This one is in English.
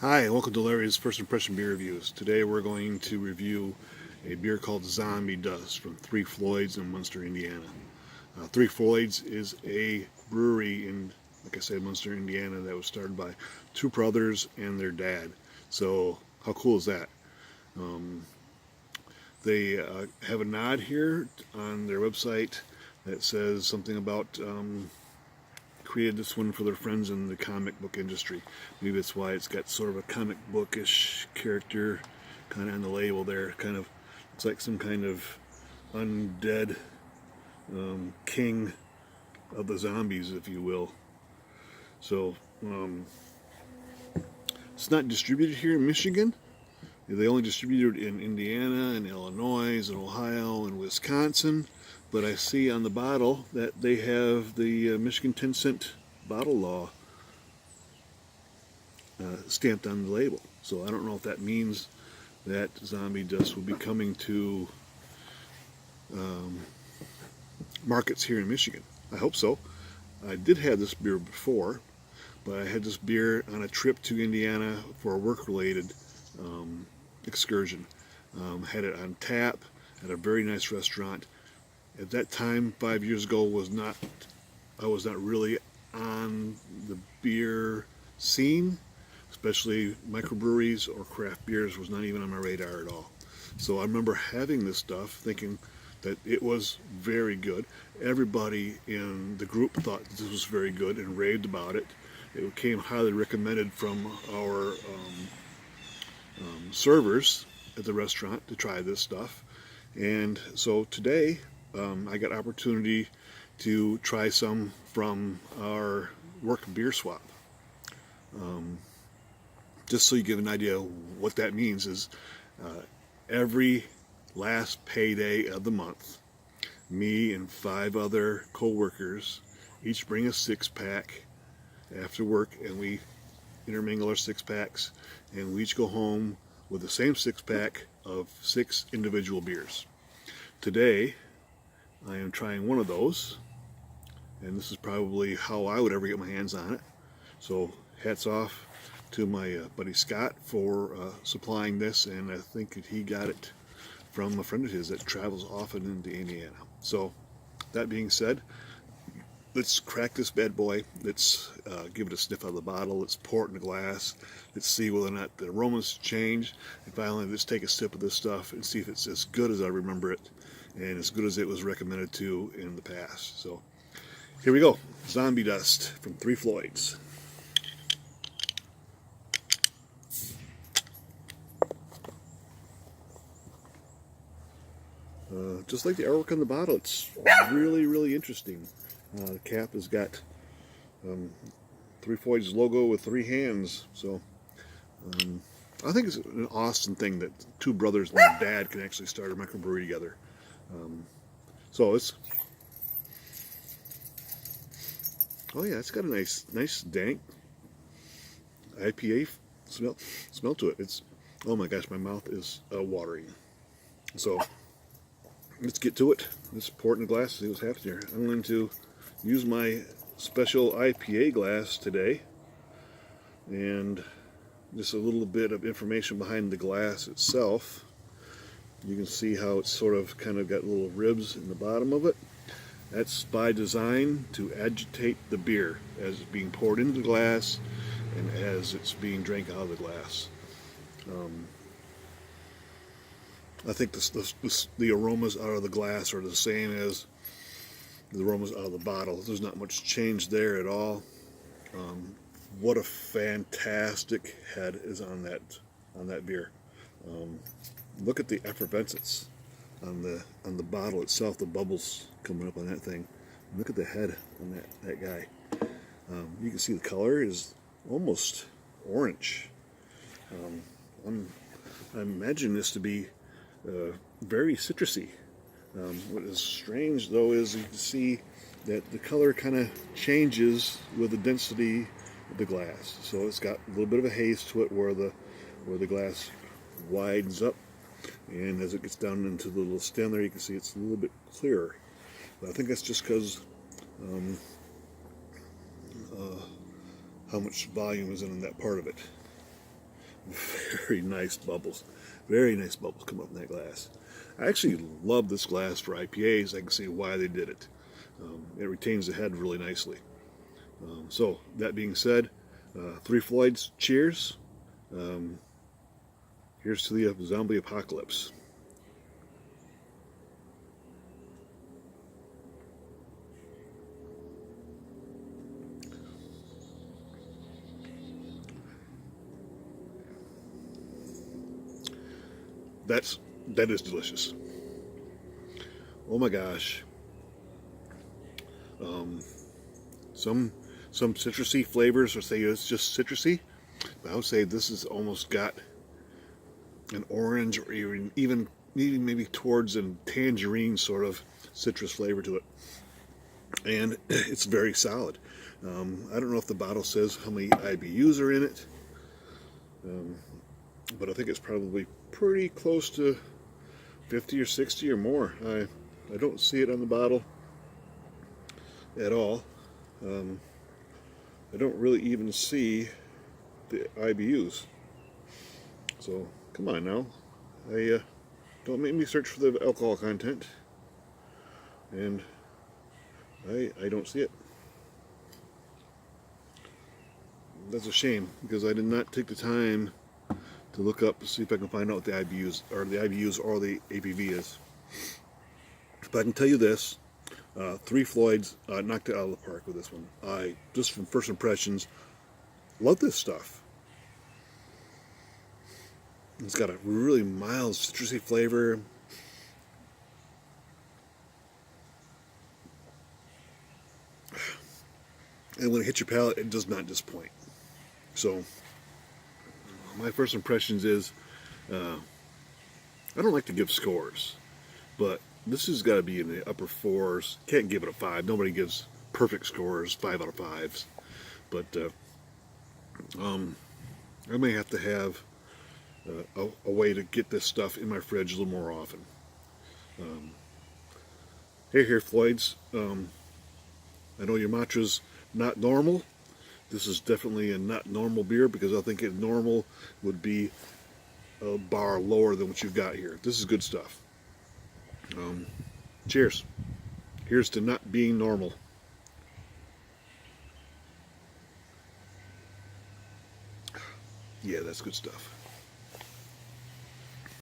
Hi, and welcome to Larry's First Impression Beer Reviews. Today we're going to review a beer called Zombie Dust from Three Floyds in Munster, Indiana. Three Floyds is a brewery in, like I said, Munster, Indiana that was started by two brothers and their dad. So how cool is that? Um, they have a nod here on their website that says something about created this one for their friends in the comic book industry. Maybe that's why it's got sort of a comic bookish character kind of on the label there. Kind of, it's like some kind of undead king of the zombies, if you will. So it's not distributed here in Michigan. They only distribute it in Indiana and Illinois and Ohio and Wisconsin. But I see on the bottle that they have the Michigan 10-cent bottle law stamped on the label. So I don't know if that means that Zombie Dust will be coming to markets here in Michigan. I hope so. I did have this beer before, but I had this beer on a trip to Indiana for a work-related excursion. Had it on tap at a very nice restaurant. At that time, 5 years ago, I was not really on the beer scene, especially microbreweries or craft beers was not even on my radar at all. So I remember having this stuff, thinking that it was very good. Everybody in the group thought this was very good and raved about it. It came highly recommended from our servers at the restaurant to try this stuff. And so today I got opportunity to try some from our work beer swap. Just so you get an idea what that means is every last payday of the month, me and 5 other co-workers each bring a 6-pack after work, and we intermingle our 6-packs, and we each go home with the same 6-pack of 6 individual beers. Today I am trying one of those, and this is probably how I would ever get my hands on it. So hats off to my buddy Scott for supplying this, and I think that he got it from a friend of his that travels often into Indiana. So that being said, let's crack this bad boy. Let's give it a sniff out of the bottle. Let's pour it in a glass. Let's see whether or not the aromas change. And finally, let's take a sip of this stuff and see if it's as good as I remember it and as good as it was recommended to in the past. So here we go. Zombie Dust from Three Floyds. Just like the artwork on the bottle, it's really, really interesting. The cap has got Three Floyds logo with 3 hands. So I think it's an awesome thing that 2 brothers and their dad can actually start a microbrewery together. So it's, oh yeah, it's got a nice dank IPA smell to it. It's, oh my gosh, my mouth is watering. So let's get to it. Let's pour it in a glass, see what's happening here. I'm going to use my special IPA glass today, and just a little bit of information behind the glass itself. You can see how it's sort of kind of got little ribs in the bottom of it. That's by design to agitate the beer as it's being poured into the glass and as it's being drank out of the glass. I think the aromas out of the glass are the same as the aromas out of the bottle. There's not much change there at all. What a fantastic head is on that beer. Look at the effervescence on the bottle itself. The bubbles coming up on that thing. Look at the head on that guy. You can see the color is almost orange. I imagine this to be very citrusy. What is strange though is you can see that the color kind of changes with the density of the glass. So it's got a little bit of a haze to it where the glass widens up, and as it gets down into the little stem there, you can see it's a little bit clearer. But I think that's just because how much volume is in that part of it. Very nice bubbles. Very nice bubbles come up in that glass. I actually love this glass for IPAs. I can see why they did it. It retains the head really nicely. So, that being said, 3 Floyds, cheers. Here's to the zombie apocalypse. That is delicious. Oh my gosh. Some citrusy flavors will say it's just citrusy, but I would say this has almost got an orange or even maybe towards a tangerine sort of citrus flavor to it. And it's very solid. I don't know if the bottle says how many IBUs are in it, but I think it's probably pretty close to 50 or 60 or more. I don't see it on the bottle at all. I don't really even see the IBUs. So come on now, don't make me search for the alcohol content, and I don't see it. That's a shame, because I did not take the time to look up to see if I can find out what the IBUs or the ABV is. But I can tell you this: 3 Floyds knocked it out of the park with this one. I just from first impressions, love this stuff. It's got a really mild citrusy flavor. And when it hits your palate, it does not disappoint. So, my first impressions is, I don't like to give scores, but this has got to be in the upper 4s. Can't give it a 5. Nobody gives perfect scores, 5 out of 5s. But I may have to have a way to get this stuff in my fridge a little more often. Hey, Floyds. I know your mantra's not normal. This is definitely a not normal beer, because I think normal would be a bar lower than what you've got here. This is good stuff. Cheers. Here's to not being normal. Yeah, that's good stuff.